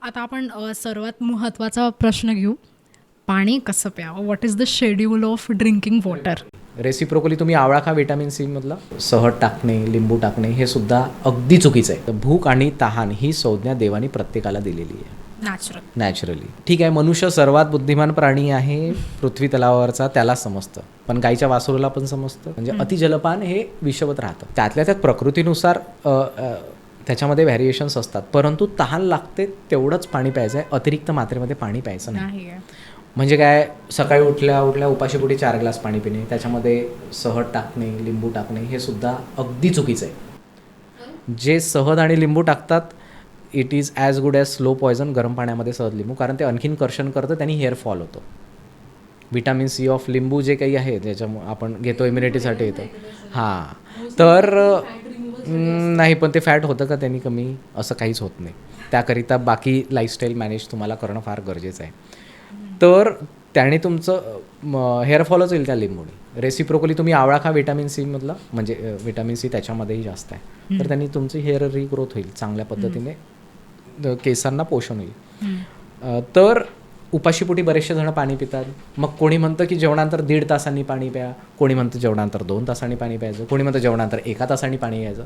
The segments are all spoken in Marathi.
आता आपण सर्वात महत्त्वाचा प्रश्न घेऊ. पाणी कसं प्यावं? What is the schedule of drinking water? Reciprocally तुम्ही आवळा खा व्हिटॅमिन सी मधला सहज टाकणे, लिंबू टाकणे हे सुद्धा अगदी चुकीचं आहे. भूक आणि तहान ही संज्ञा देवानी प्रत्येकाला दिलेली आहे नॅचरली. ठीक आहे, मनुष्य सर्वात बुद्धिमान प्राणी आहे पृथ्वी तलावावरचा, त्याला समजतं. पण गाईच्या वासरूला पण समजतं. म्हणजे अतिजलपान हे विषवत राहतं. त्यातल्या त्यात प्रकृतीनुसार त्याच्यामध्ये व्हॅरिएशन्स असतात, परंतु तहान लागते तेवढंच पाणी प्यायचं आहे. अतिरिक्त मात्रेमध्ये पाणी प्यायचं नाही. म्हणजे काय, सकाळी उठल्या उपाशीपोटी 4 ग्लास पाणी पिणे, त्याच्यामध्ये सहज टाकणे, लिंबू टाकणे हे सुद्धा अगदी चुकीचं आहे. जे सहज आणि लिंबू टाकतात it is as good as slow poison. गरम पाण्यामध्ये सहज लिंबू, कारण ते आणखीन कर्षण करतं, त्यांनी हेअर फॉल होतो. विटॅमिन सी ऑफ लिंबू जे काही आहे ज्याच्यामुळे आपण घेतो इम्युनिटीसाठी येतं. हां, तर नाही, पण ते फॅट होतं का त्यांनी कमी? असं काहीच होत नाही. त्याकरिता बाकी लाईफस्टाईल मॅनेज तुम्हाला करणं फार गरजेचं आहे. तर त्याने तुमचं हेअरफॉलच होईल त्या लिंबूने. रेसिप्रोकली तुम्ही आवळा खा व्हिटॅमिन सी मधला, म्हणजे व्हिटॅमिन सी त्याच्यामध्येही जास्त आहे, तर त्यांनी तुमची हेअर रिग्रोथ होईल, चांगल्या पद्धतीने केसांना पोषण होईल. तर उपाशीपोटी बरेचसे जण पाणी पितात. मग कोणी म्हणतं की जेवणानंतर 1.5 तासांनी पाणी प्या, कोणी म्हणतं जेवणानंतर 2 तासांनी पाणी प्यायचं, कोणी म्हणतं जेवणानंतर 1 तासांनी पाणी घ्यायचं.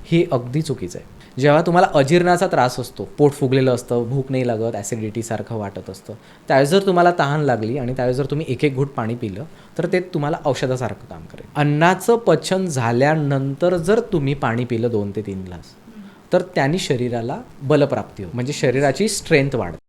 हे अगदी चुकीचं आहे. जेव्हा तुम्हाला अजीर्णाचा त्रास असतो, पोट फुगलेलं असतं, भूक नाही लागत, ॲसिडिटीसारखं वाटत असतं, त्यावेळेस जर तुम्हाला तहान लागली आणि त्यावेळेस जर तुम्ही एक घूट पाणी पिलं तर ते तुम्हाला औषधासारखं काम करेल. अन्नाचं पचन झाल्यानंतर जर तुम्ही पाणी पिलं 2 ते 3 ग्लास, तर त्यांनी शरीराला बलप्राप्ती होते, म्हणजे शरीराची स्ट्रेंथ वाढते.